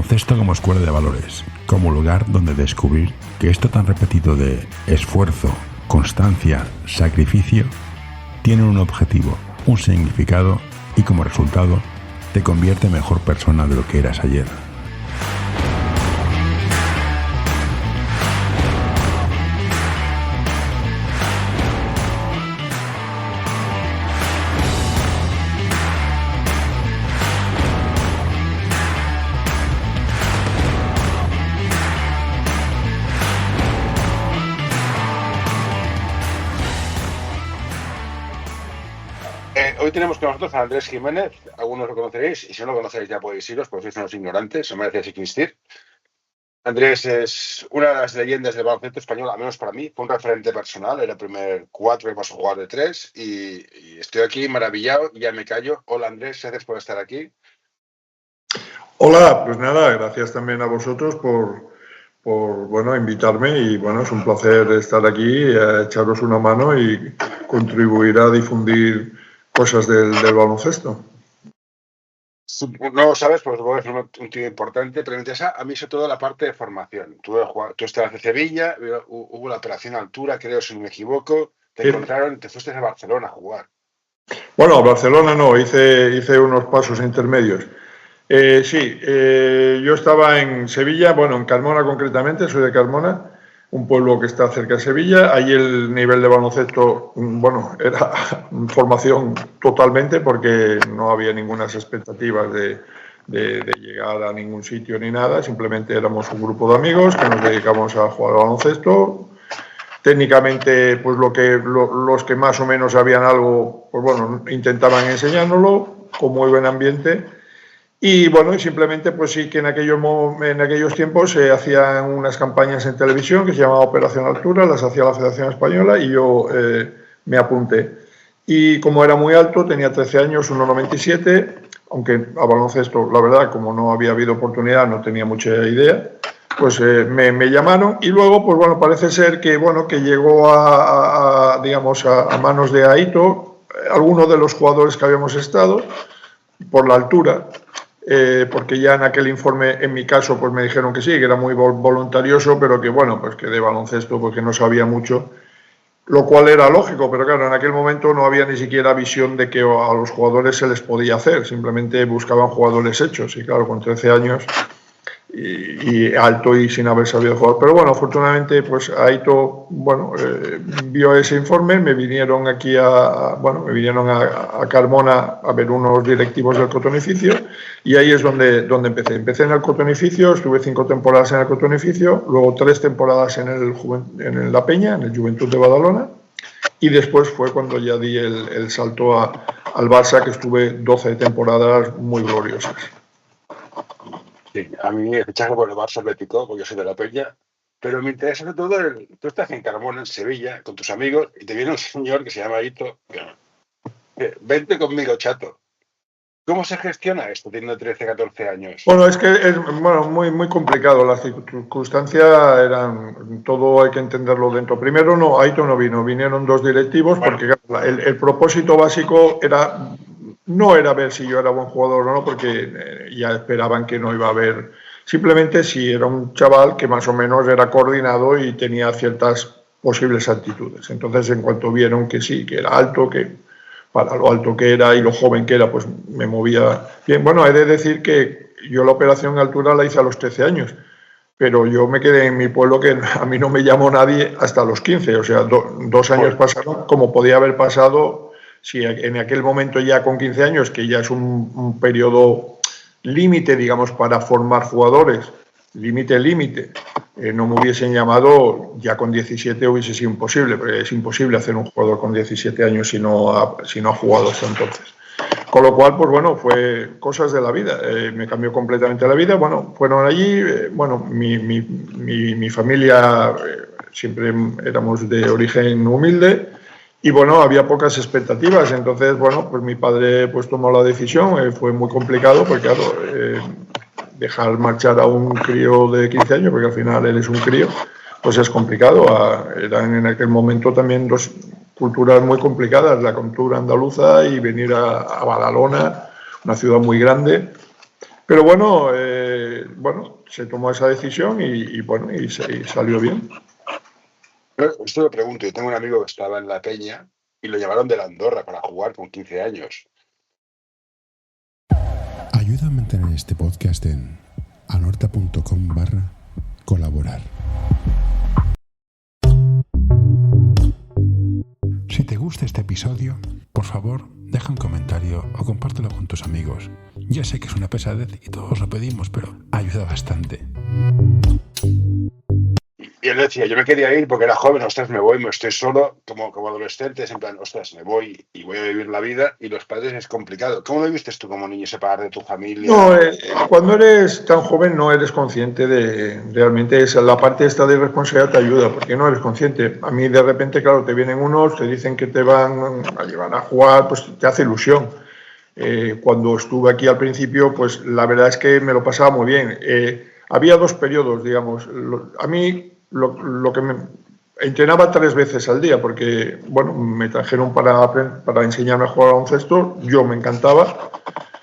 baloncesto como escuela de valores, como lugar donde descubrir que esto tan repetido de esfuerzo, constancia, sacrificio, tiene un objetivo, un significado y como resultado te convierte en mejor persona de lo que eras ayer. Hoy tenemos con nosotros a Andrés Jiménez, algunos lo conoceréis, y si no lo conocéis ya podéis iros, porque sois unos ignorantes, no merecéis existir. Andrés es una de las leyendas del baloncesto español, al menos para mí, fue un referente personal, era el primer 4 que pasó a jugar de 3, y estoy aquí maravillado, y ya me callo. Hola Andrés, gracias por estar aquí. Hola, pues nada, gracias también a vosotros por bueno, invitarme y bueno, es un placer estar aquí, echaros una mano y contribuir a difundir cosas del baloncesto. No lo sabes, pues voy a hacer un tío importante, pero me interesa a mí sobre todo la parte de formación. Tú estabas en Sevilla, hubo la operación Altura, creo, si no me equivoco, te encontraron, te fuiste a Barcelona a jugar. Bueno, a Barcelona no, hice unos pasos intermedios. Yo estaba en Sevilla, bueno, en Carmona concretamente, soy de Carmona, un pueblo que está cerca de Sevilla. Ahí el nivel de baloncesto, bueno, era formación totalmente porque no había ninguna expectativas de llegar a ningún sitio ni nada. Simplemente éramos un grupo de amigos que nos dedicamos a jugar al baloncesto. Técnicamente, pues los que más o menos sabían algo, pues bueno, intentaban enseñárnoslo con muy buen ambiente. Y bueno, y simplemente pues sí que en aquellos tiempos se hacían unas campañas en televisión que se llamaba Operación Altura, las hacía la Federación Española y yo me apunté. Y como era muy alto, tenía 13 años, 1,97, aunque a baloncesto, la verdad, como no había habido oportunidad, no tenía mucha idea, pues me llamaron y luego, pues bueno, parece ser que, bueno, que llegó digamos, a manos de Aito, algunos de los jugadores que habíamos estado, por la altura, porque ya en aquel informe, en mi caso, pues me dijeron que sí, que era muy voluntarioso, pero que bueno, pues que de baloncesto, porque no sabía mucho, lo cual era lógico, pero claro, en aquel momento no había ni siquiera visión de que a los jugadores se les podía hacer, simplemente buscaban jugadores hechos, y claro, con 13 años y alto y sin haber sabido jugar. Pero bueno, afortunadamente, pues Aito, bueno, vio ese informe, me vinieron aquí a Carmona a ver unos directivos del Cotonificio y ahí es donde empecé. Empecé en el Cotonificio, estuve 5 temporadas en el Cotonificio, luego 3 temporadas en La Peña, en el Juventud de Badalona, y después fue cuando ya di el salto al Barça, que estuve 12 temporadas muy gloriosas. Sí, a mí me fichaje por el Barça Atlético, porque yo soy de La Peña, pero me interesa sobre todo, tú estás en Carmona, en Sevilla, con tus amigos, y te viene un señor que se llama Aito, vente conmigo, chato. ¿Cómo se gestiona esto teniendo 13, 14 años? Bueno, es que es muy complicado. Las circunstancias eran, todo hay que entenderlo dentro. Primero, no, Aito no vino, vinieron 2 directivos, bueno, porque el propósito básico no era ver si yo era buen jugador o no, porque ya esperaban que no iba a haber. Simplemente si era un chaval que más o menos era coordinado y tenía ciertas posibles actitudes. Entonces, en cuanto vieron que sí, que era alto, que para lo alto que era y lo joven que era, pues me movía bien. Bueno, he de decir que yo la operación altura la hice a los 13 años, pero yo me quedé en mi pueblo, que a mí no me llamó nadie hasta los 15, o sea, 2 años pasaron como podía haber pasado si en aquel momento ya con 15 años, que ya es un periodo límite, digamos, para formar jugadores, límite, no me hubiesen llamado, ya con 17 hubiese sido imposible, porque es imposible hacer un jugador con 17 años si no ha jugado hasta entonces. Con lo cual, pues bueno, fue cosas de la vida, me cambió completamente la vida. Bueno, fueron allí, mi familia, siempre éramos de origen humilde, y bueno, había pocas expectativas. Entonces, bueno, pues mi padre pues tomó la decisión, fue muy complicado, porque claro, dejar marchar a un crío de 15 años, porque al final él es un crío, pues es complicado. Eran en aquel momento también 2 culturas muy complicadas, la cultura andaluza y venir a Badalona, una ciudad muy grande. Pero bueno, bueno, se tomó esa decisión y salió bien. Esto lo pregunto, yo tengo un amigo que estaba en la Peña y lo llevaron de la Andorra para jugar con 15 años. Ayuda a mantener este podcast en anorta.com/colaborar. Si te gusta este episodio, por favor, deja un comentario o compártelo con tus amigos. Ya sé que es una pesadez y todos lo pedimos, pero ayuda bastante. Y él decía, yo me quería ir porque era joven, ostras, me voy, me estoy solo, como adolescente, es en plan, ostras, me voy y voy a vivir la vida, y los padres es complicado. ¿Cómo lo viviste tú como niño, separar de tu familia? No, cuando eres tan joven no eres consciente de realmente la parte esta de responsabilidad te ayuda, porque no eres consciente. A mí de repente, claro, te vienen unos, te dicen que te van a llevar a jugar, pues te hace ilusión. Cuando estuve aquí al principio, pues la verdad es que me lo pasaba muy bien. Había dos periodos, digamos. A mí lo que me entrenaba 3 veces al día, porque bueno, me trajeron para enseñarme a jugar a baloncesto, yo me encantaba.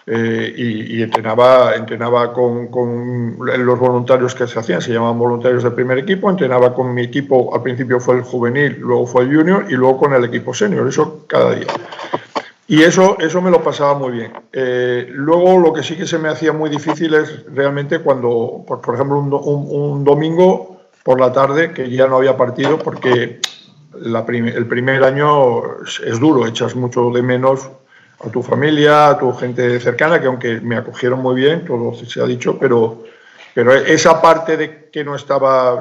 Y entrenaba con los voluntarios que se hacían, se llamaban voluntarios del primer equipo, entrenaba con mi equipo, al principio fue el juvenil, luego fue el junior y luego con el equipo senior, eso cada día. Y eso me lo pasaba muy bien. Luego lo que sí que se me hacía muy difícil es realmente cuando, por ejemplo, un domingo por la tarde, que ya no había partido, porque el primer año es duro, echas mucho de menos a tu familia, a tu gente cercana, que aunque me acogieron muy bien, todo se ha dicho, pero esa parte de que no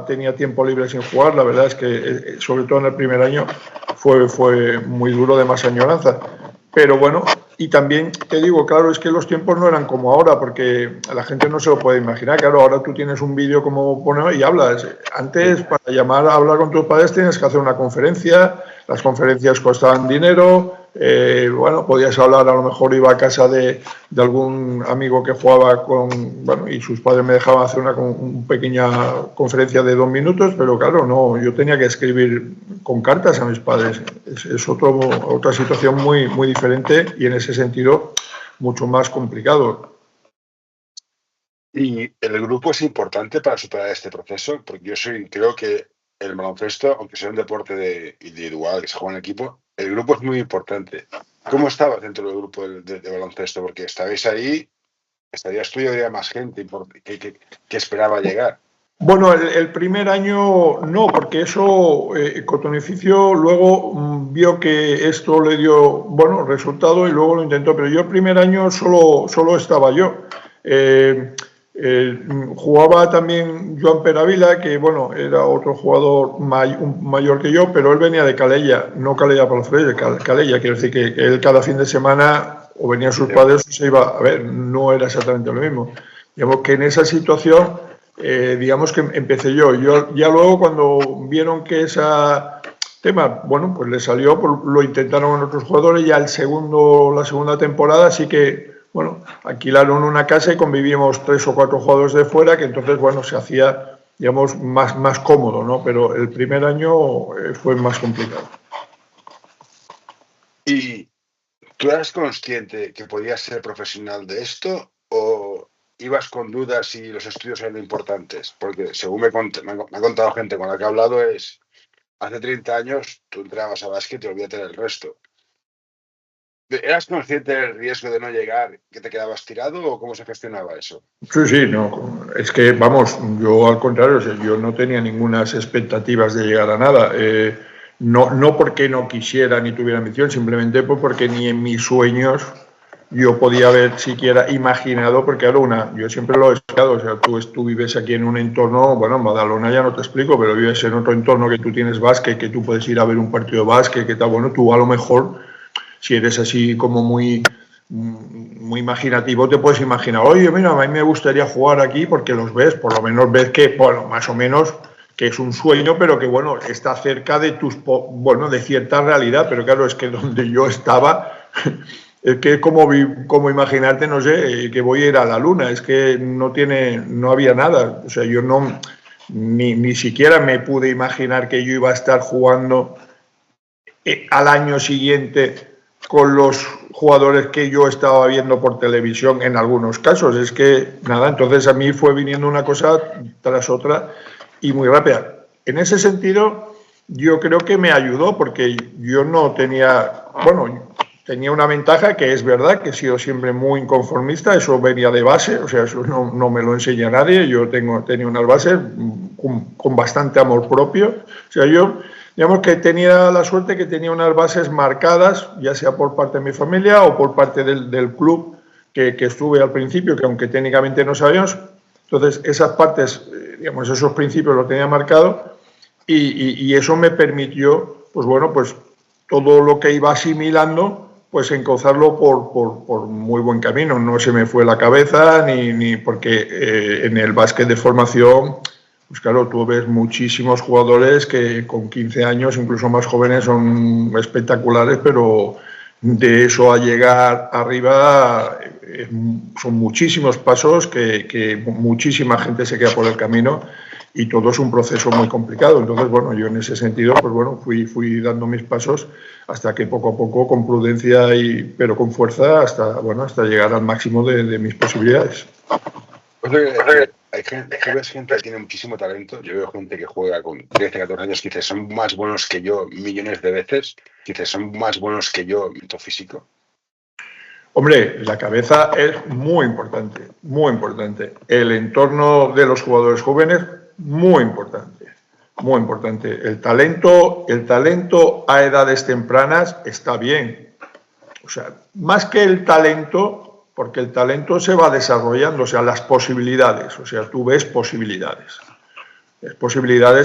tenía tiempo libre sin jugar, la verdad es que, sobre todo en el primer año, fue muy duro, de más añoranza. Pero bueno, y también te digo, claro, es que los tiempos no eran como ahora, porque la gente no se lo puede imaginar. Claro, ahora tú tienes un vídeo como y hablas. Antes, para llamar a hablar con tus padres, tienes que hacer una conferencia. Las conferencias costaban dinero. Bueno, podías hablar, a lo mejor iba a casa de algún amigo que jugaba y sus padres me dejaban hacer una pequeña conferencia de 2 minutos, pero claro, no, yo tenía que escribir con cartas a mis padres. Es otra situación muy, muy diferente y en ese sentido mucho más complicado. Y el grupo es importante para superar este proceso, porque creo que el baloncesto, aunque sea un deporte individual que se juega en equipo, el grupo es muy importante. ¿Cómo estabas dentro del grupo de baloncesto? Porque estabais ahí, estarías tú y habría más gente que esperaba llegar. Bueno, el primer año no, porque eso, Cotonificio luego vio que esto le dio, resultado y luego lo intentó, pero yo el primer año solo estaba yo. Jugaba también Joan Peravila, que era otro jugador mayor que yo, pero él venía de Calella, no Calella para los Freires, Calella, quiere decir que él cada fin de semana o venían sus padres o se iba a ver, no era exactamente lo mismo. Digamos que en esa situación, digamos que empecé yo ya luego cuando vieron que ese tema, pues le salió, pues lo intentaron en otros jugadores, ya la segunda temporada sí que alquilaron una casa y convivíamos 3 o 4 jugadores de fuera, que entonces, se hacía, digamos, más cómodo, ¿no? Pero el primer año fue más complicado. ¿Y tú eras consciente que podías ser profesional de esto o ibas con dudas si los estudios eran importantes? Porque según me ha contado gente con la que he hablado, hace 30 años tú entrabas a básquet y olvídate del resto. ¿Eras consciente del riesgo de no llegar, que te quedabas tirado o cómo se gestionaba eso? Sí, no, es que, yo al contrario, yo no tenía ninguna expectativas de llegar a nada. No porque no quisiera ni tuviera ambición, simplemente porque ni en mis sueños yo podía haber siquiera imaginado, porque yo siempre lo he explicado, o sea, tú vives aquí en un entorno, en Badalona ya no te explico, pero vives en otro entorno que tú tienes básquet, que tú puedes ir a ver un partido de básquet, que tal, tú a lo mejor, si eres así como muy imaginativo, te puedes imaginar, oye, mira, a mí me gustaría jugar aquí porque los ves, por lo menos ves que, más o menos, que es un sueño, pero que, está cerca de de cierta realidad, pero claro, es que donde yo estaba, es que como imaginarte, no sé, que voy a ir a la luna, es que no había nada, o sea, yo ni siquiera me pude imaginar que yo iba a estar jugando al año siguiente con los jugadores que yo estaba viendo por televisión en algunos casos. Es que, nada, entonces a mí fue viniendo una cosa tras otra y muy rápida. En ese sentido, yo creo que me ayudó porque yo no tenía, bueno, tenía una ventaja que es verdad que he sido siempre muy inconformista, eso venía de base, o sea, eso no me lo enseña nadie, yo tenía unas bases con bastante amor propio, o sea, yo, digamos que tenía la suerte que tenía unas bases marcadas, ya sea por parte de mi familia o por parte del club que estuve al principio, que aunque técnicamente no sabíamos, entonces esas partes, digamos, esos principios los tenía marcado y eso me permitió, pues bueno, pues todo lo que iba asimilando, pues encauzarlo por muy buen camino. No se me fue la cabeza, ni porque en el básquet de formación, pues claro, tú ves muchísimos jugadores que con 15 años, incluso más jóvenes, son espectaculares, pero de eso a llegar arriba son muchísimos pasos que muchísima gente se queda por el camino y todo es un proceso muy complicado. Entonces, bueno, yo en ese sentido, pues bueno, fui dando mis pasos hasta que poco a poco, con prudencia pero con fuerza, hasta llegar al máximo de mis posibilidades. Hay gente que tiene muchísimo talento. Yo veo gente que juega con 13, 14 años que dice son más buenos que yo millones de veces, que dice son más buenos que yo en todo físico. Hombre, la cabeza es muy importante, muy importante. El entorno de los jugadores jóvenes, muy importante, muy importante. El talento a edades tempranas está bien. O sea, más que el talento, porque el talento se va desarrollando, o sea, las posibilidades, o sea, tú ves posibilidades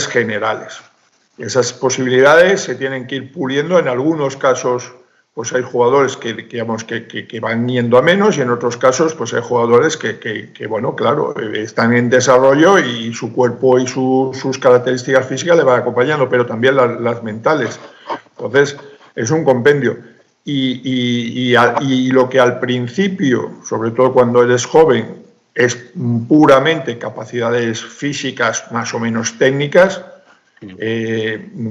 generales. Esas posibilidades se tienen que ir puliendo. En algunos casos, pues hay jugadores que van yendo a menos y en otros casos pues hay jugadores que bueno, claro, están en desarrollo y su cuerpo y sus características físicas le van acompañando, pero también las mentales. Entonces, es un compendio. Y lo que al principio, sobre todo cuando eres joven, es puramente capacidades físicas más o menos técnicas,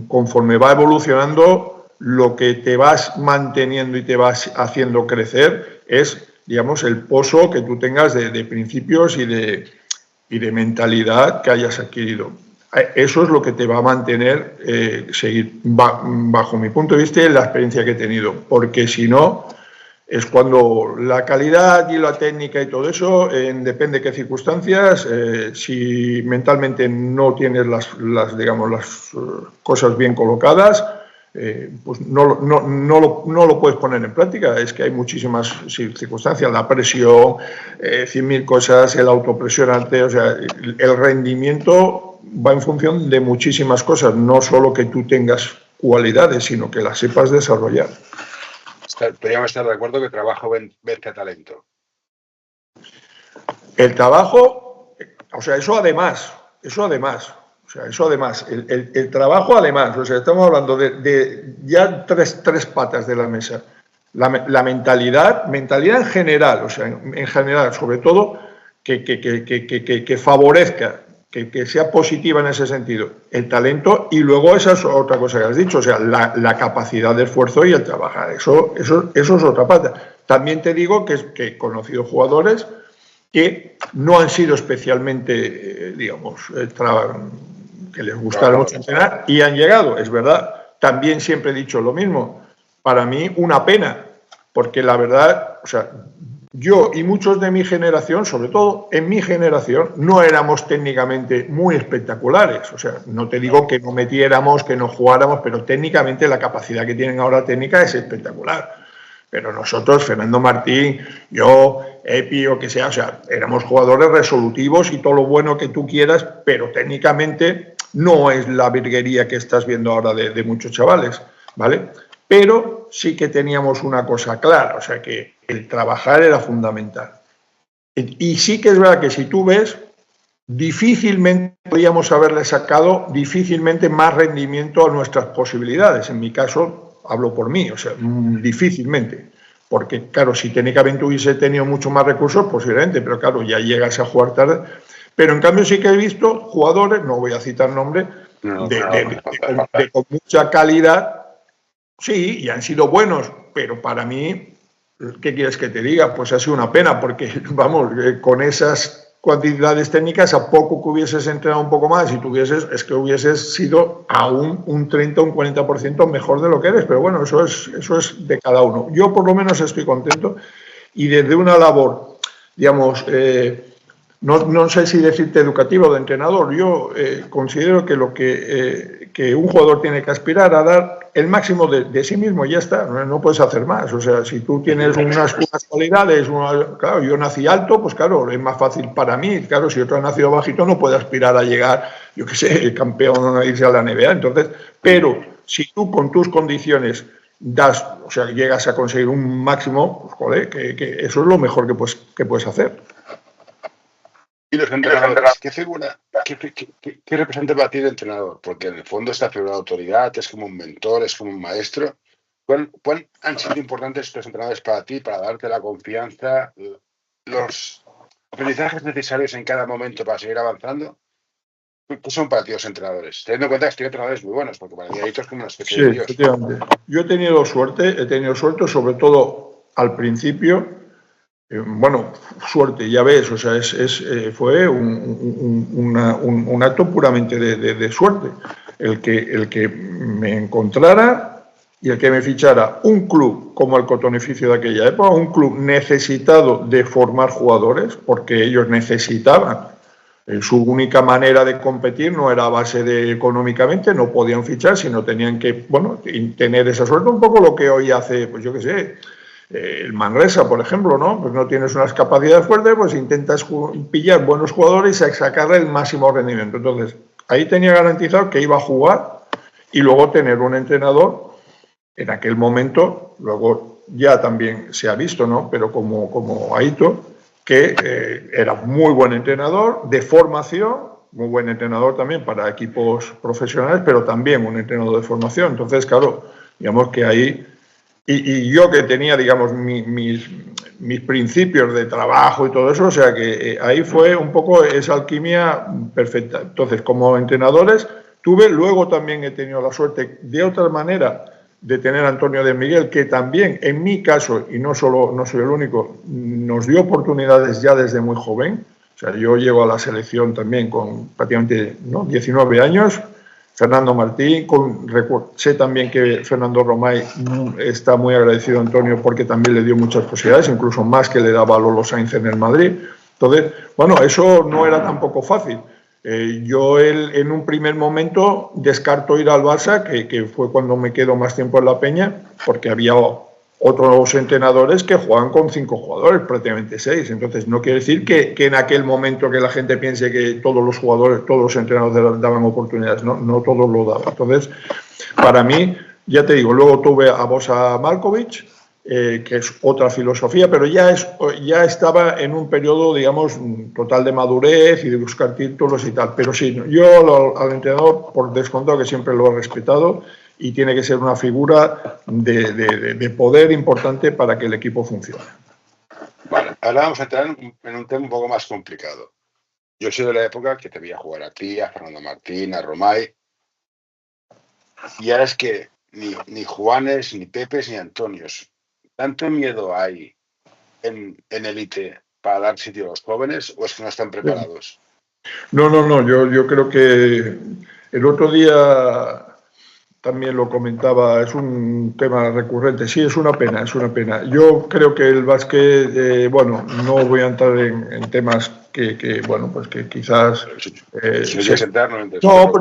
conforme va evolucionando, lo que te vas manteniendo y te vas haciendo crecer es, digamos, el pozo que tú tengas de principios y de mentalidad que hayas adquirido. Eso es lo que te va a mantener seguir, bajo mi punto de vista y la experiencia que he tenido, porque si no, es cuando la calidad y la técnica y todo eso, depende de qué circunstancias, si mentalmente no tienes las cosas bien colocadas, pues no lo puedes poner en práctica. Es que hay muchísimas circunstancias, la presión, 100.000 cosas, el autopresionante, o sea, el rendimiento va en función de muchísimas cosas, no solo que tú tengas cualidades, sino que las sepas desarrollar. Podríamos estar de acuerdo que trabajo vence a talento. El trabajo, o sea, eso además, o sea, eso además, el trabajo además, o sea, estamos hablando de ya tres patas de la mesa. La mentalidad en general, o sea, en general, sobre todo, que favorezca, que sea positiva en ese sentido, el talento, y luego esa es otra cosa que has dicho, o sea, la capacidad de esfuerzo y el trabajar, eso es otra pata. También te digo que he conocido jugadores que no han sido especialmente, digamos, que les gustara mucho entrenar y han llegado, es verdad. También siempre he dicho lo mismo, para mí una pena, porque la verdad, o sea, yo y muchos de mi generación, sobre todo en mi generación, no éramos técnicamente muy espectaculares. O sea, no te digo que no metiéramos, que no jugáramos, pero técnicamente la capacidad que tienen ahora técnica es espectacular. Pero nosotros, Fernando Martín, yo, Epi o que sea, o sea, éramos jugadores resolutivos y todo lo bueno que tú quieras, pero técnicamente no es la virguería que estás viendo ahora de muchos chavales, ¿vale? Pero sí que teníamos una cosa clara, o sea que el trabajar era fundamental. Y sí que es verdad que si tú ves, difícilmente podíamos haberle sacado difícilmente más rendimiento a nuestras posibilidades. En mi caso, hablo por mí, o sea, difícilmente. Porque, claro, si técnicamente hubiese tenido mucho más recursos, posiblemente, pero claro, ya llegas a jugar tarde. Pero en cambio sí que he visto jugadores, no voy a citar nombres, con mucha calidad. Sí, y han sido buenos, pero para mí, ¿qué quieres que te diga? Pues ha sido una pena, porque, vamos, con esas cuantidades técnicas, a poco que hubieses entrenado un poco más y es que hubieses sido aún un 30 o un 40% mejor de lo que eres, pero bueno, eso es de cada uno. Yo por lo menos estoy contento y desde una labor, digamos, no sé si decirte educativo o de entrenador, yo considero que lo que un jugador tiene que aspirar a dar el máximo de sí mismo y ya está, no puedes hacer más. O sea, si tú tienes unas cualidades, claro, yo nací alto, pues claro, es más fácil para mí. Claro, si otro ha nacido bajito no puede aspirar a llegar, yo qué sé, campeón, a irse a la NBA. Entonces, pero si tú con tus condiciones das, o sea, llegas a conseguir un máximo, pues joder, que eso es lo mejor que puedes hacer. Y los entrenadores, ¿qué figura, qué representa para ti el entrenador? Porque en el fondo esta figura de autoridad es como un mentor, es como un maestro. ¿Cuán han sido importantes estos entrenadores para ti, para darte la confianza, los aprendizajes necesarios en cada momento para seguir avanzando? ¿Qué son para ti los entrenadores? Teniendo en cuenta que estoy entrenadores muy buenos, porque para mí Aitor es como una especie de Dios. Efectivamente. Yo he tenido suerte sobre todo al principio. Bueno, suerte, ya ves, o sea, fue un acto puramente de suerte el que me encontrara y el que me fichara un club como el Cotoneficio de aquella época, un club necesitado de formar jugadores, porque ellos necesitaban. Su única manera de competir no era a base de económicamente, no podían fichar, sino tenían que, bueno, tener esa suerte, un poco lo que hoy hace, pues yo qué sé, el Manresa, por ejemplo, ¿no? Pues no tienes unas capacidades fuertes, pues intentas pillar buenos jugadores y sacarle el máximo rendimiento. Entonces, ahí tenía garantizado que iba a jugar y luego tener un entrenador en aquel momento, luego ya también se ha visto, ¿no? Pero como Aitor, que era muy buen entrenador de formación, muy buen entrenador también para equipos profesionales, pero también un entrenador de formación. Entonces, claro, digamos que ahí... Y yo que tenía, digamos, mis principios de trabajo y todo eso, o sea que ahí fue un poco esa alquimia perfecta. Entonces, como entrenadores, luego también he tenido la suerte de otra manera de tener a Antonio de Miguel, que también, en mi caso, y no soy el único, nos dio oportunidades ya desde muy joven. O sea, yo llego a la selección también con prácticamente 19 años. Fernando Martín, sé también que Fernando Romay está muy agradecido a Antonio porque también le dio muchas posibilidades, incluso más que le daba a Lolo Sainz en el Madrid. Entonces, bueno, eso no era tampoco fácil. Yo en un primer momento descarto ir al Barça, que fue cuando me quedo más tiempo en la Peña, porque había otros entrenadores que juegan con 5 jugadores, prácticamente 6. Entonces, no quiere decir que en aquel momento que la gente piense que todos los jugadores, todos los entrenadores daban oportunidades. No todos lo daban. Entonces, para mí, ya te digo, luego tuve a Bosa Markovic, que es otra filosofía, pero ya estaba en un periodo, digamos, total de madurez y de buscar títulos y tal. Pero sí, yo al entrenador, por descontado, que siempre lo he respetado, y tiene que ser una figura de poder importante para que el equipo funcione. Vale, ahora vamos a entrar en un tema un poco más complicado. Yo he sido de la época que te veía jugar a ti, a Fernando Martín, a Romay, y ahora es que ni Juanes, ni Pepes, ni Antonios. ¿Tanto miedo hay en élite para dar sitio a los jóvenes o es que no están preparados? No, yo creo que el otro día también lo comentaba, es un tema recurrente. Sí, es una pena. Yo creo que el básquet, bueno, no voy a entrar en temas que bueno, pues que quizás...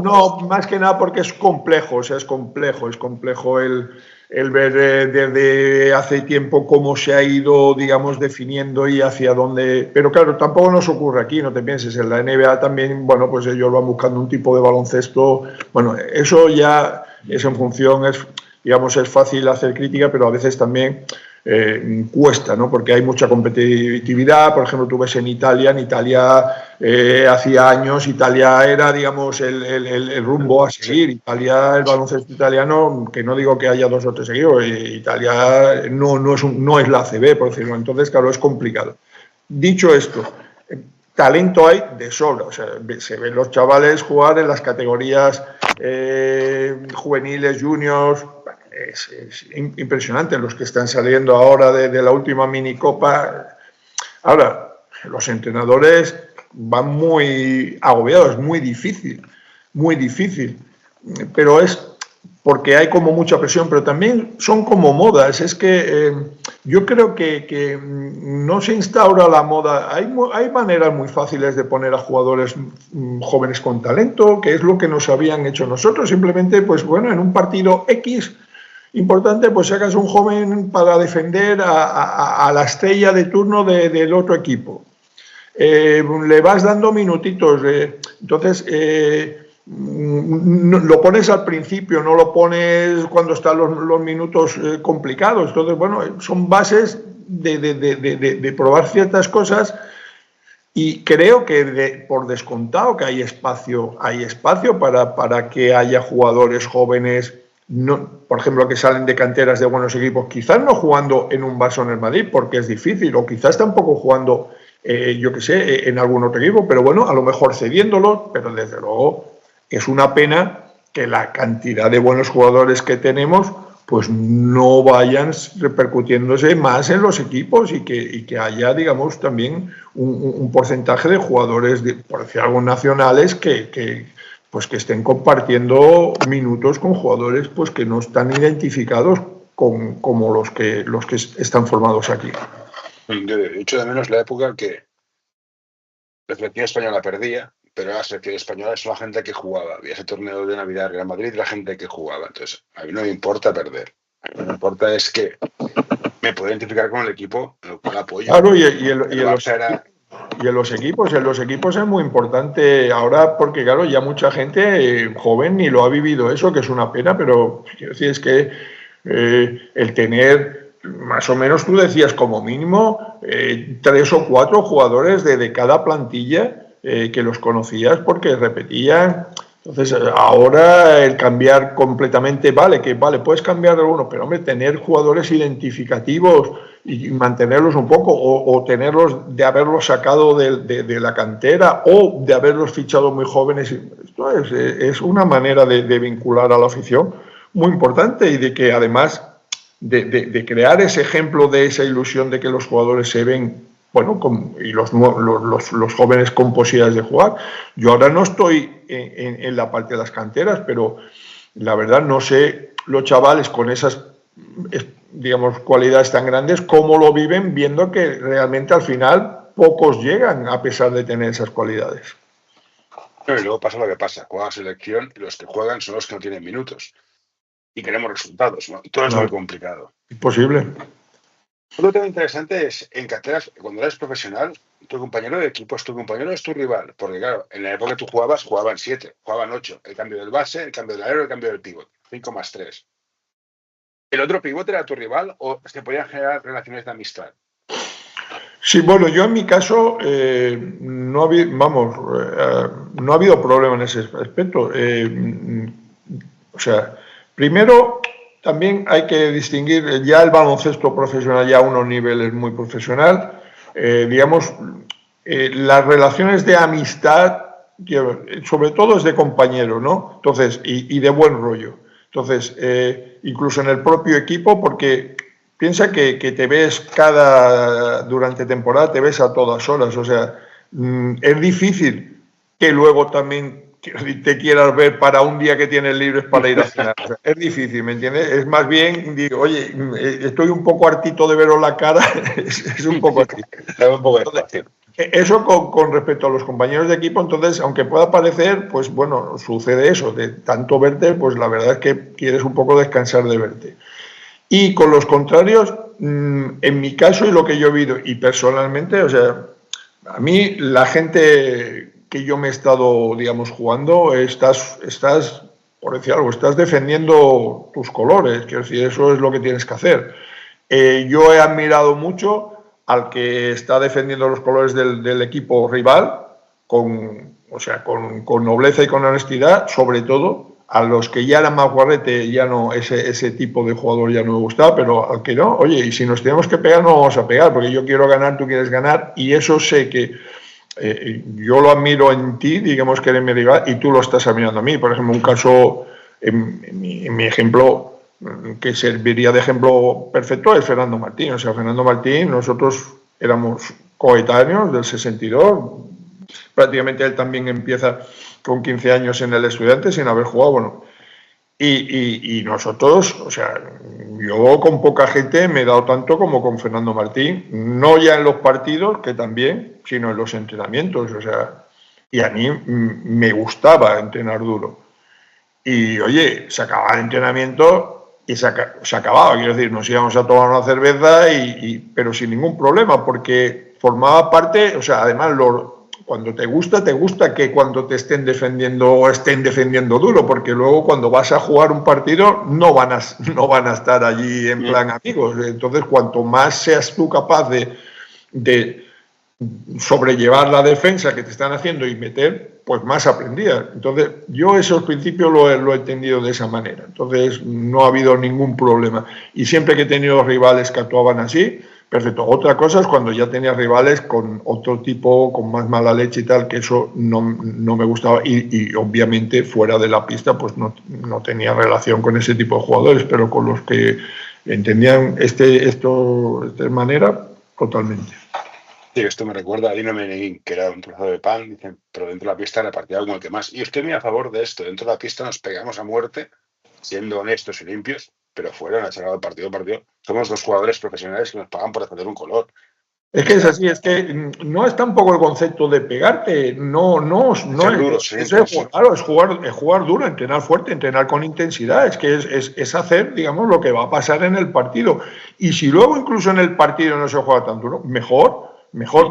No, más que nada porque es complejo, o sea, es complejo el ver desde hace tiempo cómo se ha ido, digamos, definiendo y hacia dónde... Pero claro, tampoco nos ocurre aquí, no te pienses, en la NBA también, bueno, pues ellos van buscando un tipo de baloncesto, bueno, eso ya es en función, digamos, es fácil hacer crítica, pero a veces también cuesta, ¿no? Porque hay mucha competitividad. Por ejemplo, tú ves en Italia hacía años, Italia era, digamos, el rumbo a seguir. Italia, el baloncesto italiano, que no digo que haya 2 o 3 seguidos, Italia no es la ACB, por decirlo. Entonces, claro, es complicado. Dicho esto, talento hay de sobra, o sea, se ven los chavales jugar en las categorías juveniles, juniors, es impresionante los que están saliendo ahora de la última minicopa. Ahora, los entrenadores van muy agobiados, es muy difícil, pero es porque hay como mucha presión, pero también son como modas. Es que yo creo que no se instaura la moda. Hay maneras muy fáciles de poner a jugadores jóvenes con talento, que es lo que nos habían hecho nosotros. Simplemente, pues bueno, en un partido X importante, pues sacas un joven para defender a la estrella de turno del otro equipo. Le vas dando minutitos. Entonces, lo pones al principio, no lo pones cuando están los minutos complicados. Entonces, bueno, son bases de probar ciertas cosas, y creo que por descontado que hay espacio para que haya jugadores jóvenes, por ejemplo, que salen de canteras de buenos equipos, quizás no jugando en un Barça o en el Madrid porque es difícil, o quizás tampoco jugando, yo qué sé, en algún otro equipo, pero bueno, a lo mejor cediéndolo, pero desde luego es una pena que la cantidad de buenos jugadores que tenemos pues no vayan repercutiéndose más en los equipos, y que haya, digamos, también un porcentaje de jugadores, por decir algo, nacionales que estén compartiendo minutos con jugadores pues que no están identificados como los que están formados aquí. De hecho, de menos la época que la selección española perdía, pero la selección española es la gente que jugaba. Había ese torneo de Navidad Real Madrid, la gente que jugaba. Entonces, a mí no me importa perder. A mí lo que me importa es que me puedo identificar con el equipo, lo cual apoyo. Claro, y en los equipos es muy importante ahora, porque claro, ya mucha gente joven ni lo ha vivido eso, que es una pena, pero quiero decir, es que el tener, más o menos tú decías, como mínimo 3 o 4 jugadores de cada plantilla, que los conocías porque repetían. Entonces, ahora el cambiar completamente, vale, puedes cambiar alguno, pero hombre, tener jugadores identificativos y mantenerlos un poco, o tenerlos de haberlos sacado de la cantera, o de haberlos fichado muy jóvenes. Esto es una manera de vincular a la afición muy importante, y de que además de crear ese ejemplo, de esa ilusión de que los jugadores se ven, bueno, y los jóvenes con posibilidades de jugar. Yo ahora no estoy en la parte de las canteras, pero la verdad no sé los chavales con esas, digamos, cualidades tan grandes, cómo lo viven, viendo que realmente al final pocos llegan a pesar de tener esas cualidades. Y luego pasa lo que pasa, juega selección y los que juegan son los que no tienen minutos. Y queremos resultados, ¿no? Todo es muy complicado. Imposible. Otro tema interesante es, en canteras, cuando eres profesional, tu compañero de equipo es tu compañero, es tu rival. Porque claro, en la época que tú jugaban 7, jugaban 8. El cambio del base, el cambio del alero, el cambio del pívot. 5 más 3. ¿El otro pívot era tu rival o se podían generar relaciones de amistad? Sí, bueno, yo en mi caso no ha habido problema en ese aspecto. O sea, primero, también hay que distinguir ya el baloncesto profesional, ya a unos niveles muy profesional, digamos, las relaciones de amistad, sobre todo es de compañeros, ¿no? Entonces, y de buen rollo. Entonces, incluso en el propio equipo, porque piensa que te ves durante temporada, te ves a todas horas, o sea, es difícil que luego también te quieras ver para un día que tienes libres para ir a cenar. O sea, es difícil, ¿me entiendes? Es más bien, digo, oye, estoy un poco hartito de veros la cara, es un poco así. Entonces, eso con respecto a los compañeros de equipo. Entonces, aunque pueda parecer, pues bueno, sucede eso, de tanto verte, pues la verdad es que quieres un poco descansar de verte. Y con los contrarios, en mi caso y lo que yo he vivido, y personalmente, o sea, a mí la gente que yo me he estado, digamos, jugando, estás, por decir algo, estás defendiendo tus colores, quiero decir, eso es lo que tienes que hacer. Yo he admirado mucho al que está defendiendo los colores del equipo rival, con nobleza y con honestidad, sobre todo. A los que ya eran más guarrete, ya no, ese tipo de jugador ya no me gustaba, pero al que no, oye, y si nos tenemos que pegar, no vamos a pegar, porque yo quiero ganar, tú quieres ganar, y eso sé que yo lo admiro en ti, digamos que eres mi rival, y tú lo estás admirando a mí. Por ejemplo, un caso, en mi ejemplo, que serviría de ejemplo perfecto es Fernando Martín. O sea, Fernando Martín, nosotros éramos coetáneos del 62, prácticamente él también empieza con 15 años en el Estudiantes sin haber jugado, bueno. Y nosotros, o sea, yo con poca gente me he dado tanto como con Fernando Martín, no ya en los partidos, que también, sino en los entrenamientos, o sea, y a mí me gustaba entrenar duro. Y oye, se acababa el entrenamiento y se acababa, quiero decir, nos íbamos a tomar una cerveza, pero sin ningún problema, porque formaba parte, o sea, además cuando te gusta que cuando te estén defendiendo duro, porque luego cuando vas a jugar un partido no van a estar allí en plan amigos. Entonces, cuanto más seas tú capaz de sobrellevar la defensa que te están haciendo y meter, pues más aprendías. Entonces, yo esos principios lo he entendido de esa manera. Entonces, no ha habido ningún problema. Y siempre que he tenido rivales que actuaban así, perfecto. Otra cosa es cuando ya tenía rivales con otro tipo, con más mala leche y tal, que eso no me gustaba. Y obviamente fuera de la pista, pues no tenía relación con ese tipo de jugadores, pero con los que entendían esto de manera, totalmente. Sí, esto me recuerda a Dino Meneguín, que era un trozo de pan, dicen, pero dentro de la pista le partía como el que más. Y estoy muy a favor de esto. Dentro de la pista nos pegamos a muerte, siendo honestos y limpios, pero fuera, en el sagrado partido, somos dos jugadores profesionales que nos pagan por defender un color. Es que es así, es que no es tampoco el concepto de pegarte, no es jugar duro, entrenar fuerte, entrenar con intensidad, es que es hacer, digamos, lo que va a pasar en el partido. Y si luego incluso en el partido no se juega tan duro, mejor,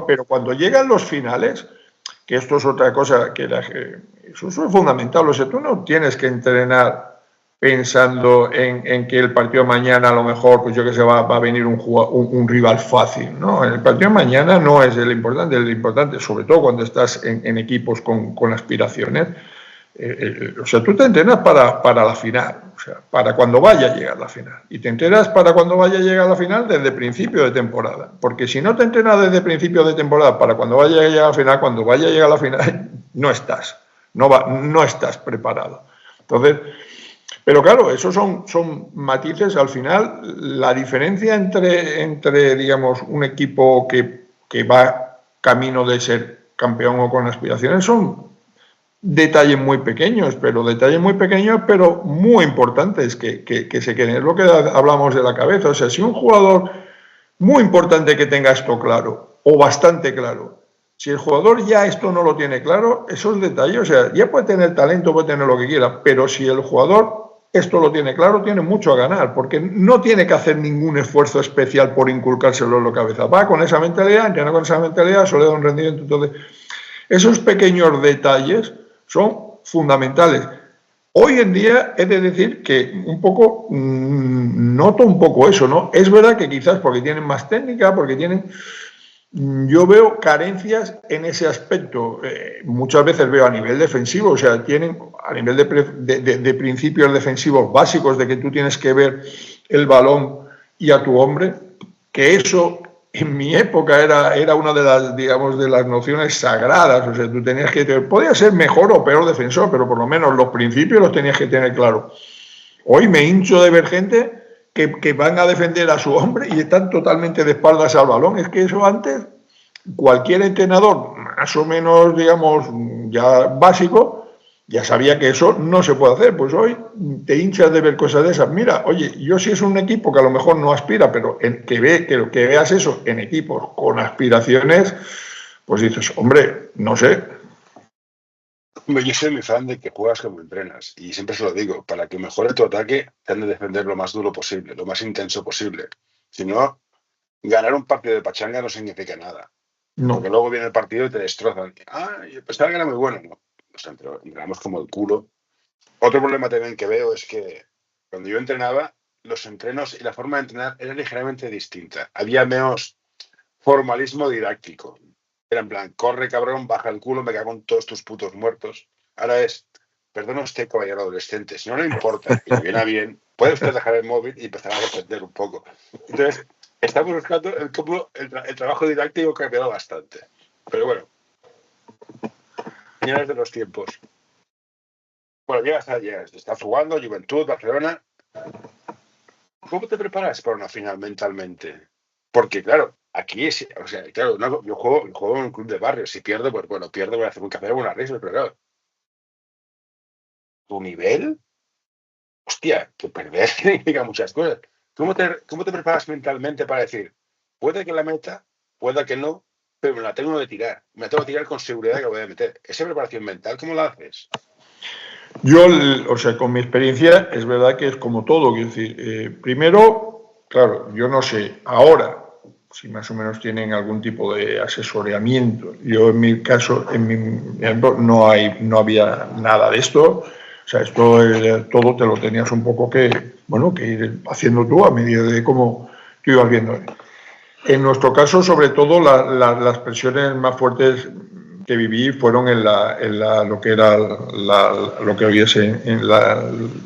pero cuando llegan los finales, que esto es otra cosa eso es fundamental, o sea, tú no tienes que entrenar pensando en que el partido de mañana a lo mejor, pues yo que sé, va a venir un rival fácil, ¿no? El partido de mañana no es el importante, sobre todo cuando estás en equipos con aspiraciones. O sea, tú te entrenas para la final, o sea, para cuando vaya a llegar la final. Y te entrenas para cuando vaya a llegar la final desde principio de temporada. Porque si no te entrenas desde principio de temporada para cuando vaya a llegar la final, cuando vaya a llegar la final, no estás preparado. Entonces, pero claro, esos son matices. Al final, la diferencia entre digamos, un equipo que va camino de ser campeón o con aspiraciones son detalles muy pequeños, pero muy importantes que se queden. Es lo que hablamos de la cabeza. O sea, si un jugador muy importante que tenga esto claro, o bastante claro, si el jugador ya esto no lo tiene claro, esos detalles, o sea, ya puede tener talento, puede tener lo que quiera, pero si el jugador esto lo tiene claro, tiene mucho a ganar, porque no tiene que hacer ningún esfuerzo especial por inculcárselo en la cabeza. Va con esa mentalidad, entrena con esa mentalidad, solo da un rendimiento. Entonces, esos pequeños detalles son fundamentales. Hoy en día he de decir que noto un poco eso, ¿no? Es verdad que quizás porque tienen más técnica, yo veo carencias en ese aspecto. Muchas veces veo a nivel defensivo, o sea, tienen a nivel de principios defensivos básicos, de que tú tienes que ver el balón y a tu hombre, que eso en mi época era una de las, digamos, de las nociones sagradas. O sea, tú tenías podía ser mejor o peor defensor, pero por lo menos los principios los tenías que tener claros. Hoy me hincho de ver gente que van a defender a su hombre y están totalmente de espaldas al balón. Es que eso antes, cualquier entrenador más o menos, digamos, ya básico, ya sabía que eso no se puede hacer. Pues hoy te hinchas de ver cosas de esas. Mira, oye, yo si es un equipo que a lo mejor no aspira, pero que veas eso en equipos con aspiraciones, pues dices, hombre, no sé. Yo soy muy fan de que juegas como entrenas, y siempre se lo digo, para que mejore tu ataque, te han de defender lo más duro posible, lo más intenso posible. Si no, ganar un partido de pachanga no significa nada. No. Porque luego viene el partido y te destrozan. Pensaba que era muy bueno. No, entrenamos como el culo. Otro problema también que veo es que cuando yo entrenaba, los entrenos y la forma de entrenar era ligeramente distinta. Había menos formalismo didáctico. Era en plan, corre cabrón, baja el culo, me cago en todos tus putos muertos. Ahora es, perdona usted, caballero adolescente, si no le importa y le viene bien, puede usted dejar el móvil y empezar a defender un poco. Entonces, estamos buscando el trabajo didáctico que ha quedado bastante. Pero bueno, señales de los tiempos. Bueno, llegas, estás jugando, Juventud, Barcelona. ¿Cómo te preparas para una final mentalmente? Porque, claro, aquí es, o sea, claro, yo juego en un club de barrio. Si pierdo, pues bueno, pierdo, voy a hacer un café, una risa, pero claro, tu nivel, hostia, que perder significa muchas cosas. ¿Cómo te preparas mentalmente para decir, puede que la meta, pueda que no, pero me la tengo que tirar? Me la tengo que tirar con seguridad que la voy a meter. Esa preparación mental, ¿cómo la haces? Yo, o sea, con mi experiencia, es verdad que es como todo. Quiero decir, primero, claro, yo no sé ahora si más o menos tienen algún tipo de asesoramiento. Yo, en mi caso, no había nada de esto. O sea, esto todo te lo tenías un poco que ir haciendo tú a medida de cómo tú ibas viendo. En nuestro caso, sobre todo, las presiones más fuertes que viví fueron en lo que era lo que hoy es en la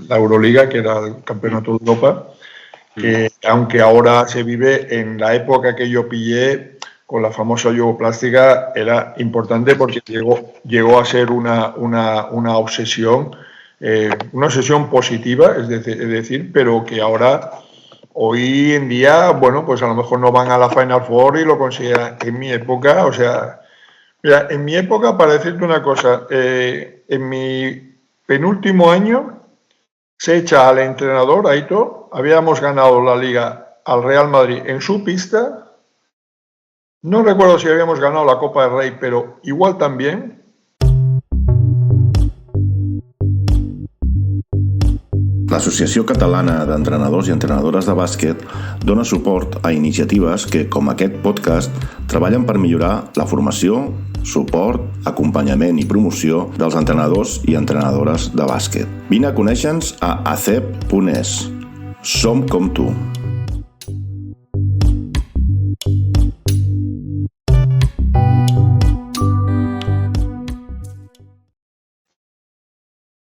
Euroliga, que era el Campeonato de Europa, que aunque ahora se vive, en la época que yo pillé con la famosa yugoplástica, era importante porque llegó a ser una obsesión, una obsesión positiva, es decir, pero que ahora, hoy en día, bueno, pues a lo mejor no van a la Final Four y lo consideran. En mi época, o sea, mira, en mi época, para decirte una cosa, en mi penúltimo año se echa al entrenador, Aito. Habíamos ganado la Liga al Real Madrid en su pista. No recuerdo si habíamos ganado la Copa del Rey, pero igual también. L'Associació Catalana d'Entrenadors i Entrenadores de Bàsquet dona suport a iniciatives que, com aquest podcast, treballen per millorar la formació, suport, acompanyament i promoció dels entrenadors i entrenadores de bàsquet. Vine a conèixer-nos a acep.es. Som com tu.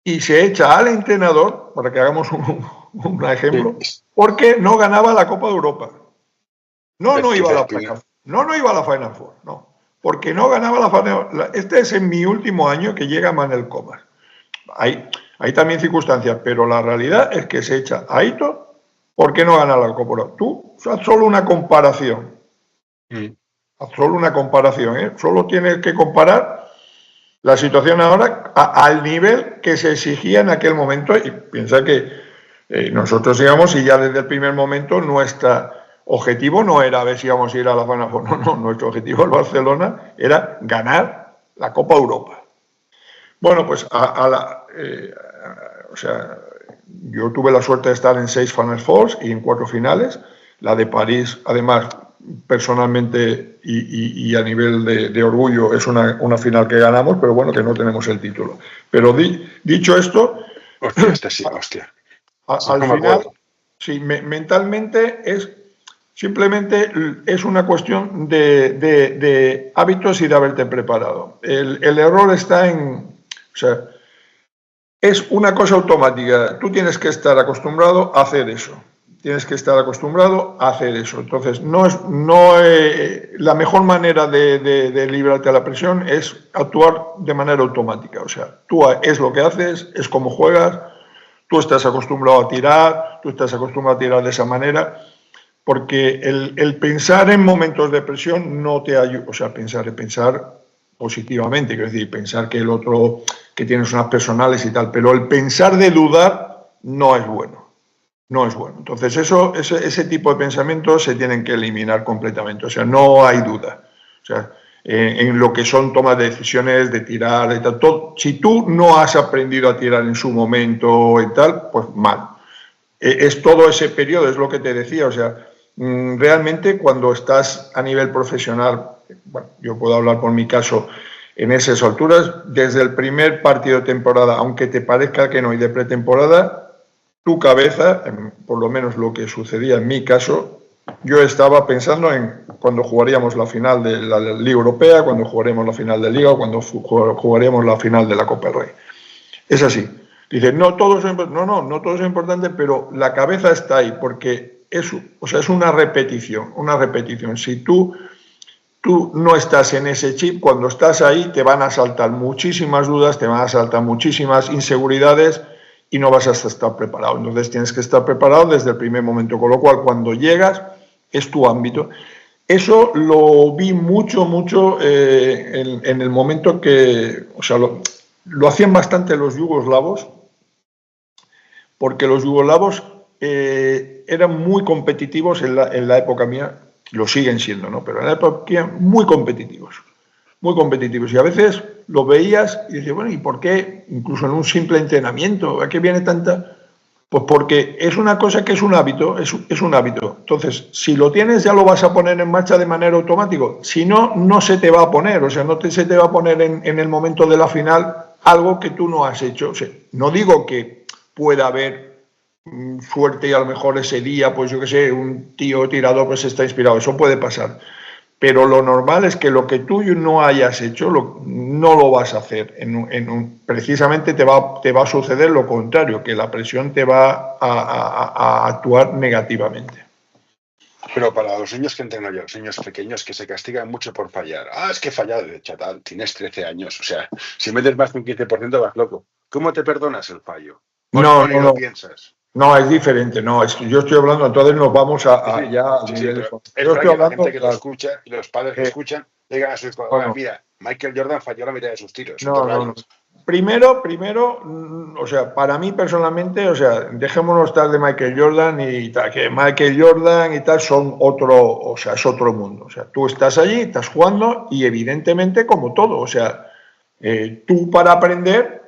Y se echa al entrenador, para que hagamos un ejemplo, porque no ganaba la Copa de Europa. No iba a la Final Four. No iba a la Final Four, no. Porque no ganaba la Final Four. Este es en mi último año que llega Manel Comas. Hay también circunstancias, pero la realidad es que se echa a Aito porque no gana la Copa de Europa. Tú, haz solo una comparación. Haz solo una comparación, ¿eh? Solo tienes que comparar la situación ahora al nivel que se exigía en aquel momento, y piensa que nosotros íbamos y ya desde el primer momento nuestro objetivo no era a ver si íbamos a ir a la Final Four, no, nuestro objetivo en Barcelona era ganar la Copa Europa. Bueno, pues o sea, yo tuve la suerte de estar en 6 Final Fours y en 4 finales, la de París, además, personalmente y a nivel de orgullo, es una final que ganamos, pero bueno, que no tenemos el título. Pero dicho esto, hostia. Al final, sí, mentalmente simplemente es una cuestión de hábitos y de haberte preparado. El error está o sea, es una cosa automática. Tú tienes que estar acostumbrado a hacer eso. Entonces, la mejor manera de librarte de la presión es actuar de manera automática. O sea, tú es lo que haces, es como juegas, tú estás acostumbrado a tirar de esa manera, porque el pensar en momentos de presión no te ayuda. O sea, pensar positivamente, quiero decir, pensar que el otro, que tienes unas personales y tal, pero el pensar de dudar no es bueno. Entonces, ese tipo de pensamientos se tienen que eliminar completamente. O sea, no hay duda. O sea, en lo que son tomas de decisiones, de tirar y tal. Si tú no has aprendido a tirar en su momento y tal, pues mal. Es todo ese periodo, es lo que te decía. O sea, realmente cuando estás a nivel profesional, bueno, yo puedo hablar por mi caso, en esas alturas, desde el primer partido de temporada, aunque te parezca que no, y de pretemporada, tu cabeza, por lo menos lo que sucedía en mi caso, yo estaba pensando en cuando jugaríamos la final de la Liga Europea, cuando jugaremos la final de Liga o cuando jugaríamos la final de la Copa del Rey. Es así. Dices, no todo es importante, pero la cabeza está ahí porque es una repetición. Si tú no estás en ese chip, cuando estás ahí te van a saltar muchísimas dudas, te van a saltar muchísimas inseguridades. y no vas a estar preparado. Entonces tienes que estar preparado desde el primer momento, con lo cual cuando llegas es tu ámbito. Eso lo vi mucho en el momento que, o sea, lo hacían bastante los yugoslavos, porque los yugoslavos eran muy competitivos en la época mía, lo siguen siendo, ¿no? Pero en la época mía muy competitivos. Y a veces lo veías y decías, bueno, ¿y por qué? Incluso en un simple entrenamiento, ¿a qué viene tanta? Pues porque es una cosa que es un hábito, es un hábito. Entonces, si lo tienes ya lo vas a poner en marcha de manera automática. Si no, no se te va a poner, o sea, se te va a poner en el momento de la final algo que tú no has hecho. O sea, no digo que pueda haber suerte y a lo mejor ese día, pues yo qué sé, un tío tirador pues está inspirado, eso puede pasar. Pero lo normal es que lo que tú no hayas hecho no lo vas a hacer. Precisamente te va a suceder lo contrario, que la presión te va a actuar negativamente. Pero para los niños que entreno yo, los niños pequeños que se castigan mucho por fallar. Es que he fallado, chaval, tienes 13 años. O sea, si metes más de un 15% vas loco. ¿Cómo te perdonas el fallo? No lo piensas. No, es diferente, no, es que yo estoy hablando, entonces nos vamos Sí, yo estoy hablando, la gente que lo escucha y los padres que escuchan digan a su hijo, mira, Michael Jordan falló la mitad de sus tiros. No. Primero, o sea, para mí personalmente, o sea, dejémonos estar de Michael Jordan y tal, que Michael Jordan y tal son es otro mundo. O sea, tú estás allí, estás jugando y evidentemente como todo, o sea, tú para aprender,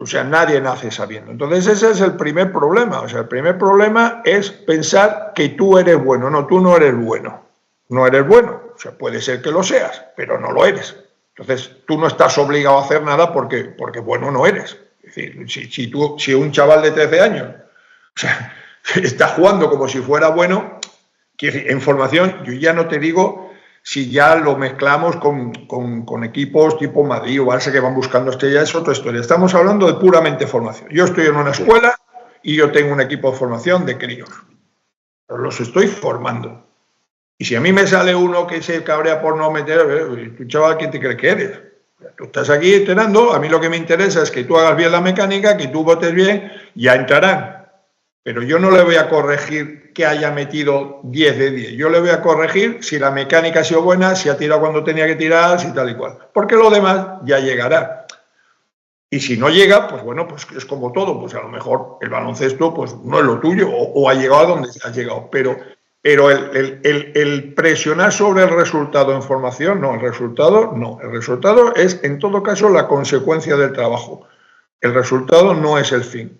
o sea, nadie nace sabiendo. Entonces ese es el primer problema. O sea, el primer problema es pensar que tú eres bueno. No, tú no eres bueno. No eres bueno. O sea, puede ser que lo seas, pero no lo eres. Entonces tú no estás obligado a hacer nada porque bueno no eres. Es decir, si un chaval de 13 años, o sea, está jugando como si fuera bueno, en formación, yo ya no te digo si ya lo mezclamos con equipos tipo Madrid o Barça que van buscando estrellas, es otra historia. Estamos hablando de puramente formación. Yo estoy en una escuela y yo tengo un equipo de formación de críos. Pero los estoy formando. Y si a mí me sale uno que se cabrea por no meter, tú chaval, ¿quién te crees que eres? Tú estás aquí entrenando, a mí lo que me interesa es que tú hagas bien la mecánica, que tú votes bien, ya entrarán. Pero yo no le voy a corregir que haya metido 10 de 10. Yo le voy a corregir si la mecánica ha sido buena, si ha tirado cuando tenía que tirar, si tal y cual. Porque lo demás ya llegará. Y si no llega, pues bueno, pues es como todo. Pues a lo mejor el baloncesto pues no es lo tuyo o ha llegado a donde ha llegado. Pero el presionar sobre el resultado en formación, no. El resultado es, en todo caso, la consecuencia del trabajo. El resultado no es el fin.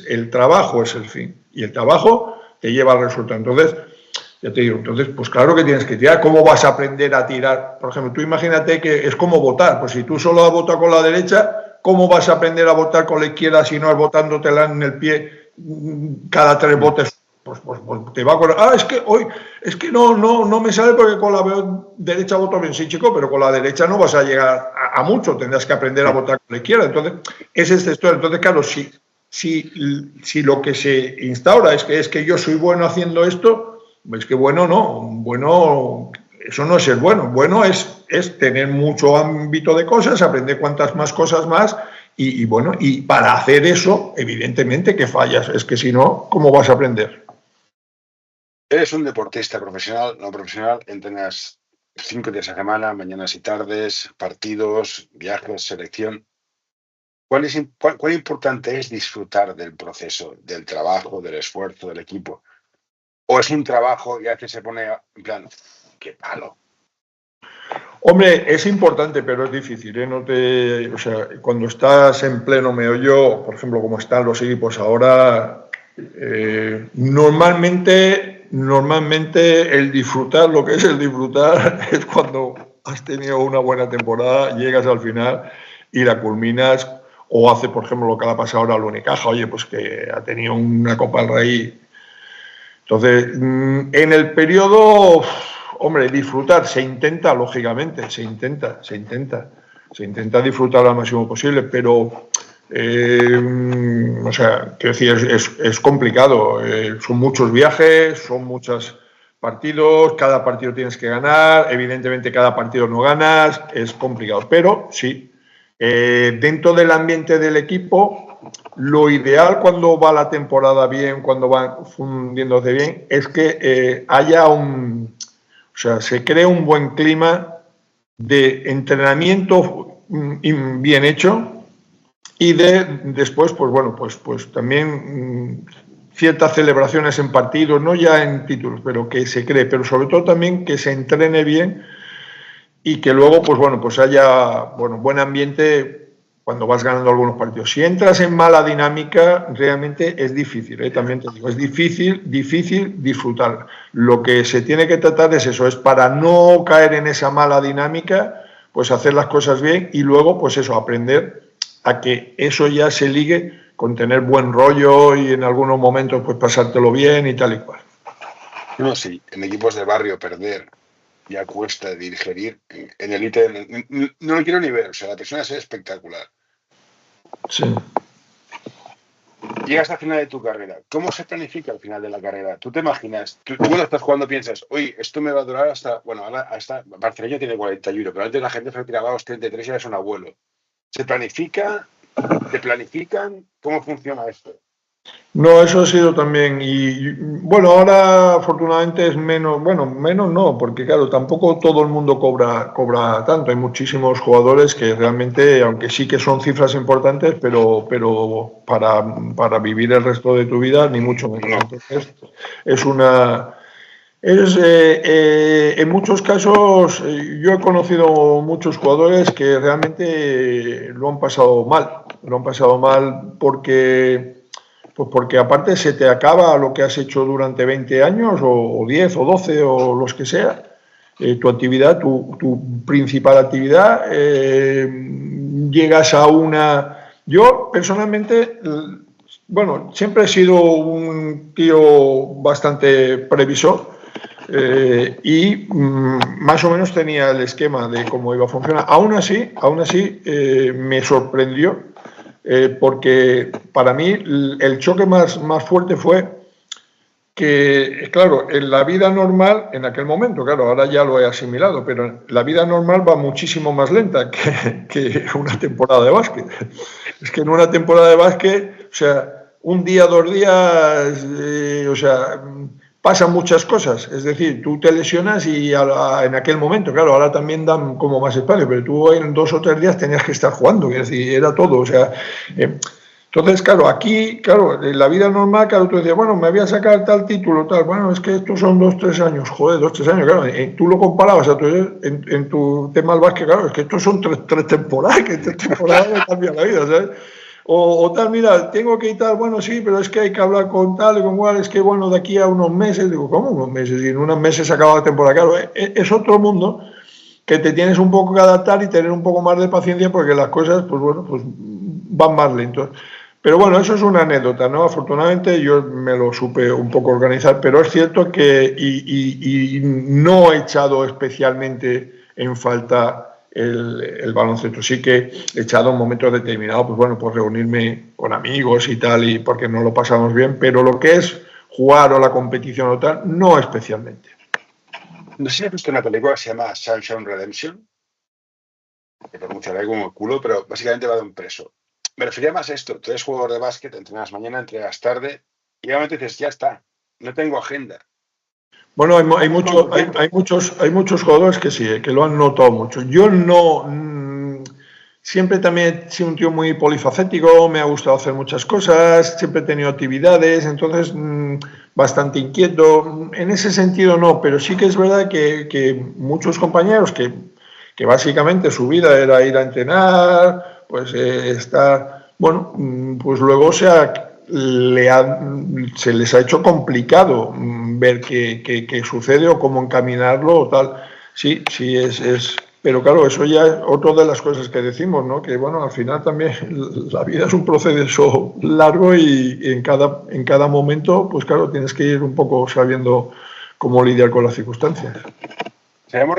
El trabajo es el fin y el trabajo te lleva al resultado. Entonces, ya te digo, pues claro que tienes que tirar. ¿Cómo vas a aprender a tirar? Por ejemplo, tú imagínate que es como votar. Pues si tú solo has votado con la derecha, ¿cómo vas a aprender a votar con la izquierda si no es botándotela en el pie cada 3 votos? Pues te va a acordar. Es que no me sale porque con la derecha voto bien, sí, chico, pero con la derecha no vas a llegar a mucho. Tendrás que aprender a votar con la izquierda. Entonces, es esta historia. Entonces, claro, si lo que se instaura es que yo soy bueno haciendo esto, es que bueno eso no es ser bueno. Bueno es tener mucho ámbito de cosas, aprender cuantas más cosas más y para hacer eso, evidentemente que fallas. Es que si no, ¿cómo vas a aprender? Eres un deportista profesional, no profesional, entrenas 5 días a la semana, mañanas y tardes, partidos, viajes, selección. ¿Cuán importante es disfrutar del proceso, del trabajo, del esfuerzo, del equipo? ¿O es un trabajo y a veces se pone en plan, qué palo? Hombre, es importante, pero es difícil, ¿eh? O sea, cuando estás en pleno meollo, por ejemplo, como están los equipos ahora, normalmente el disfrutar, lo que es el disfrutar, es cuando has tenido una buena temporada, llegas al final y la culminas. O hace, por ejemplo, lo que le ha pasado ahora al Unicaja, oye, pues que ha tenido una Copa del Rey. Entonces, en el periodo, hombre, disfrutar, se intenta, lógicamente, se intenta disfrutar al máximo posible, pero, o sea, quiero decir, es complicado. Son muchos viajes, son muchos partidos, cada partido tienes que ganar, evidentemente cada partido no ganas, es complicado, pero sí. Dentro del ambiente del equipo, lo ideal cuando va la temporada bien, cuando va fundiéndose bien, es que haya se cree un buen clima de entrenamiento bien hecho y después, pues también ciertas celebraciones en partidos, no ya en títulos, pero que se cree, pero sobre todo también que se entrene bien y que luego, pues haya buen ambiente cuando vas ganando algunos partidos. Si entras en mala dinámica, realmente es difícil, también te digo, es difícil disfrutar. Lo que se tiene que tratar es eso, es para no caer en esa mala dinámica, pues hacer las cosas bien y luego, pues eso, aprender a que eso ya se ligue con tener buen rollo y en algunos momentos pues pasártelo bien y tal y cual. No, sí, en equipos de barrio perder ya cuesta de digerir. En elite no lo quiero ni ver, o sea, la persona es espectacular. Sí. Llegas al final de tu carrera. ¿Cómo se planifica al final de la carrera? ¿Tú te imaginas? Tú cuando estás jugando piensas, oye, esto me va a durar hasta... Bueno, ahora hasta... Barcelona tiene 41, pero antes la gente se retiraba a los 33 y ya es un abuelo. ¿Se planifica? ¿Te planifican? ¿Cómo funciona esto? No, eso ha sido también, y bueno, ahora afortunadamente es menos no, porque claro, tampoco todo el mundo cobra tanto, hay muchísimos jugadores que realmente, aunque sí que son cifras importantes, pero para vivir el resto de tu vida, ni mucho menos. No. Entonces, en muchos casos, yo he conocido muchos jugadores que realmente lo han pasado mal porque aparte se te acaba lo que has hecho durante 20 años o 10 o 12 o los que sea, tu actividad, tu principal actividad, llegas a una... Yo personalmente, siempre he sido un tío bastante previsor y más o menos tenía el esquema de cómo iba a funcionar. Aún así me sorprendió. Porque para mí el choque más fuerte fue que, claro, en la vida normal, en aquel momento, claro, ahora ya lo he asimilado, pero la vida normal va muchísimo más lenta que una temporada de básquet. Es que en una temporada de básquet, o sea, un día, 2 días, pasan muchas cosas, es decir, tú te lesionas y en aquel momento, claro, ahora también dan como más espacio, pero tú en 2 o 3 días tenías que estar jugando, es decir, era todo, o sea... Entonces, claro, aquí, claro, en la vida normal, claro, tú decías, bueno, me voy a sacar tal título, tal, bueno, es que estos son 2 o 3 años, joder, 2 o 3 años, claro, tú lo comparabas en tu tema del básquet, claro, es que estos son 3 temporadas, que 3 temporadas me cambian la vida, ¿sabes? O tal, mira, tengo que ir tal, bueno, sí, pero es que hay que hablar con tal y con cual, es que, bueno, de aquí a unos meses, digo, ¿cómo unos meses? Y en unos meses se acaba la temporada, claro, es otro mundo que te tienes un poco que adaptar y tener un poco más de paciencia porque las cosas, pues van más lentos. Pero bueno, eso es una anécdota, ¿no? Afortunadamente yo me lo supe un poco organizar, pero es cierto que y no he echado especialmente en falta el baloncesto. Sí que he echado en momentos determinados, pues reunirme con amigos y tal, y porque nos lo pasamos bien, pero lo que es jugar o la competición o tal, no especialmente. No sé si has visto una película que se llama Shawshank Redemption, que por mucho le como el culo, pero básicamente va de un preso. Me refería más a esto. Tú eres jugador de básquet, entrenas mañana, entrenas tarde, y realmente dices, ya está, no tengo agenda. Bueno, hay muchos jugadores que sí, que lo han notado mucho. Yo no... Siempre también he sido un tío muy polifacético, me ha gustado hacer muchas cosas, siempre he tenido actividades, entonces bastante inquieto. En ese sentido no, pero sí que es verdad que muchos compañeros que básicamente su vida era ir a entrenar, pues estar... Bueno, pues luego se les ha hecho complicado ver qué sucede o cómo encaminarlo o tal. Sí, es... Pero claro, eso ya es otra de las cosas que decimos, ¿no? Que bueno, al final también la vida es un proceso largo y en cada momento, pues claro, tienes que ir un poco sabiendo cómo lidiar con las circunstancias. ¿Sabemos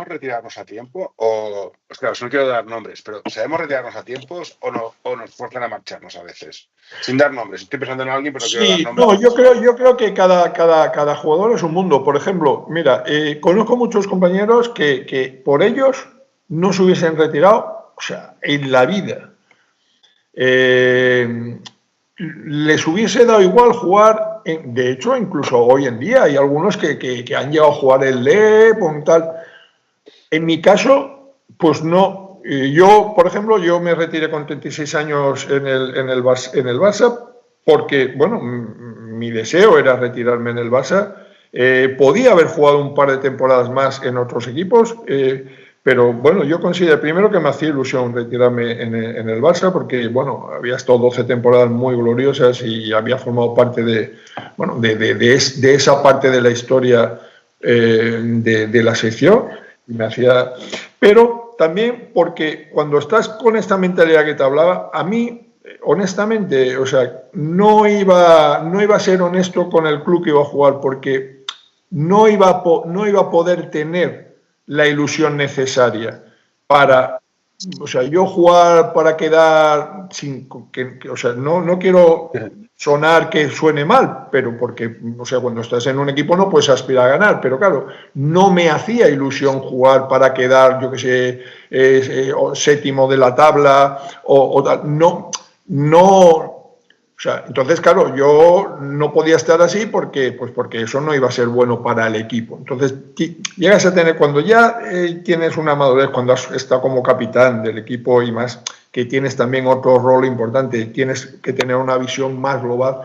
retirarnos a tiempo? O, pues claro, no quiero dar nombres, pero ¿sabemos retirarnos a tiempos o nos fuerzan a marcharnos a veces? Sin dar nombres. Estoy pensando en alguien, pero no quiero dar nombres. No, yo creo que cada jugador es un mundo. Por ejemplo, mira, conozco muchos compañeros que por ellos no se hubiesen retirado, o sea, en la vida. les hubiese dado igual jugar, de hecho, incluso hoy en día hay algunos que han llegado a jugar el LEP o tal. En mi caso, pues no. Yo, por ejemplo, yo me retiré con 36 años en el Barça porque, bueno, mi deseo era retirarme en el Barça. Podía haber jugado un par de temporadas más en otros equipos, pero bueno, yo considero primero que me hacía ilusión retirarme en el Barça porque, bueno, había estado 12 temporadas muy gloriosas y había formado parte de esa parte de la historia de la sección. Y me hacía... Pero también porque cuando estás con esta mentalidad que te hablaba, a mí, honestamente, o sea, no iba a ser honesto con el club que iba a jugar porque no iba a poder tener la ilusión necesaria para, o sea, yo jugar para quedar sin, o sea, no quiero sonar que suene mal, pero porque, o sea, cuando estás en un equipo no puedes aspirar a ganar, pero claro, no me hacía ilusión jugar para quedar, yo que sé, séptimo de la tabla o tal, no, o sea, entonces, claro, yo no podía estar así porque eso no iba a ser bueno para el equipo. Entonces, llegas a tener, cuando ya tienes una madurez, cuando has estado como capitán del equipo y más, que tienes también otro rol importante, tienes que tener una visión más global,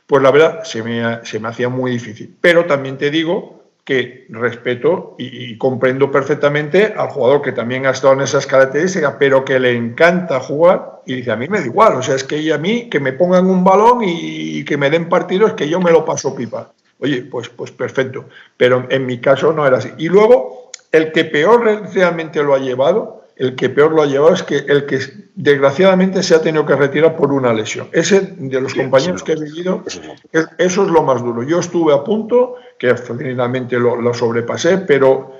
pues la verdad se me hacía muy difícil. Pero también te digo que respeto y comprendo perfectamente al jugador que también ha estado en esas características, pero que le encanta jugar y dice, a mí me da igual, o sea, es que a mí que me pongan un balón y que me den partidos que yo me lo paso pipa. Oye, pues perfecto, pero en mi caso no era así. Y luego, el que peor realmente lo ha llevado, es que el que desgraciadamente se ha tenido que retirar por una lesión. Ese, de los compañeros que he vivido, eso es lo más duro. Yo estuve a punto, que finalmente lo sobrepasé, pero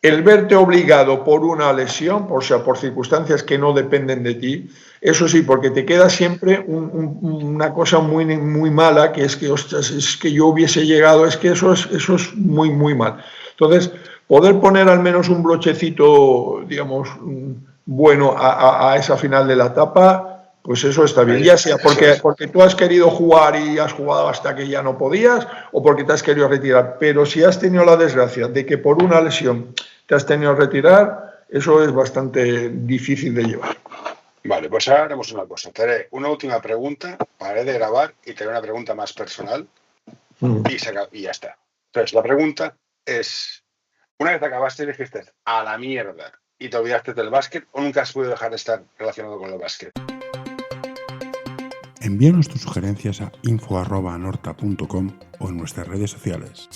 el verte obligado por una lesión, o sea, por circunstancias que no dependen de ti, eso sí, porque te queda siempre una cosa muy, muy mala, que es que, ostras, es que yo hubiese llegado, es que eso es muy, muy mal. Entonces, poder poner al menos un brochecito, digamos, bueno a esa final de la etapa, pues eso está bien. Ya sea porque tú has querido jugar y has jugado hasta que ya no podías o porque te has querido retirar. Pero si has tenido la desgracia de que por una lesión te has tenido que retirar, eso es bastante difícil de llevar. Vale, pues ahora haremos una cosa. Te haré una última pregunta, pararé de grabar y te haré una pregunta más personal y ya está. Entonces, la pregunta es... Una vez acabaste y dijiste a la mierda y te olvidaste del básquet, o nunca has podido dejar de estar relacionado con el básquet. Envíanos tus sugerencias a info@anorta.com o en nuestras redes sociales.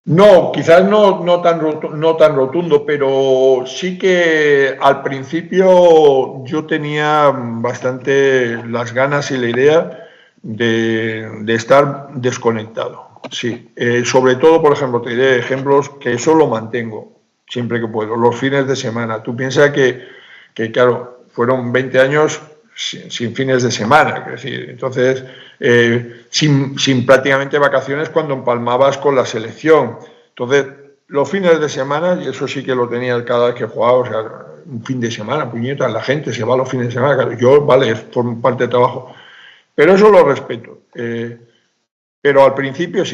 No, quizás no tan rotundo, pero sí que al principio yo tenía bastante las ganas y la idea de estar desconectado, sí. Sobre todo, por ejemplo, te diré ejemplos que eso lo mantengo siempre que puedo, los fines de semana. Tú piensas que claro, fueron 20 años sin fines de semana, es decir, entonces, sin prácticamente vacaciones cuando empalmabas con la selección. Entonces, los fines de semana, y eso sí que lo tenía cada vez que jugaba, o sea, un fin de semana, puñetas, la gente se va los fines de semana, claro, yo, vale, es por parte de trabajo. Pero eso lo respeto. Pero al principio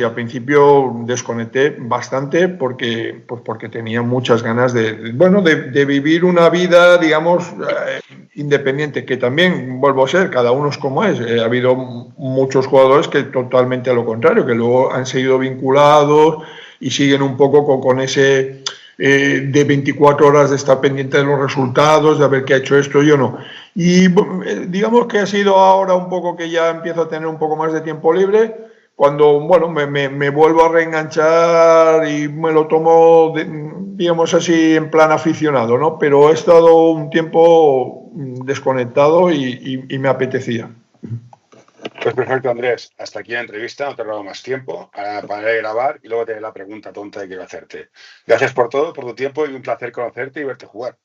desconecté bastante porque tenía muchas ganas de vivir una vida, digamos, independiente, que también vuelvo a ser, cada uno es como es. Ha habido muchos jugadores que totalmente a lo contrario, que luego han seguido vinculados y siguen un poco con ese... de 24 horas de estar pendiente de los resultados, de ver qué ha hecho esto, yo no. Y digamos que ha sido ahora un poco que ya empiezo a tener un poco más de tiempo libre, cuando, bueno, me vuelvo a reenganchar y me lo tomo, digamos así, en plan aficionado, ¿no? Pero he estado un tiempo desconectado y me apetecía. Pues perfecto, Andrés. Hasta aquí la entrevista, no te robo más tiempo. Ahora pararé de grabar y luego te haré la pregunta tonta que quiero hacerte. Gracias por todo, por tu tiempo y un placer conocerte y verte jugar.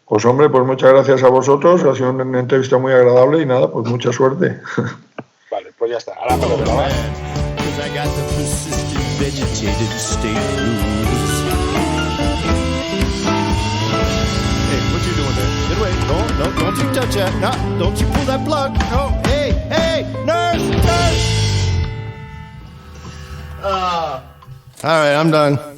Pues hombre, pues muchas gracias a vosotros. Ha sido una entrevista muy agradable y nada, pues mucha suerte. Vale, pues ya está. Ahora paro de grabar. No, don't you touch that. No, don't you pull that plug. No, hey, nurse! All right, I'm done.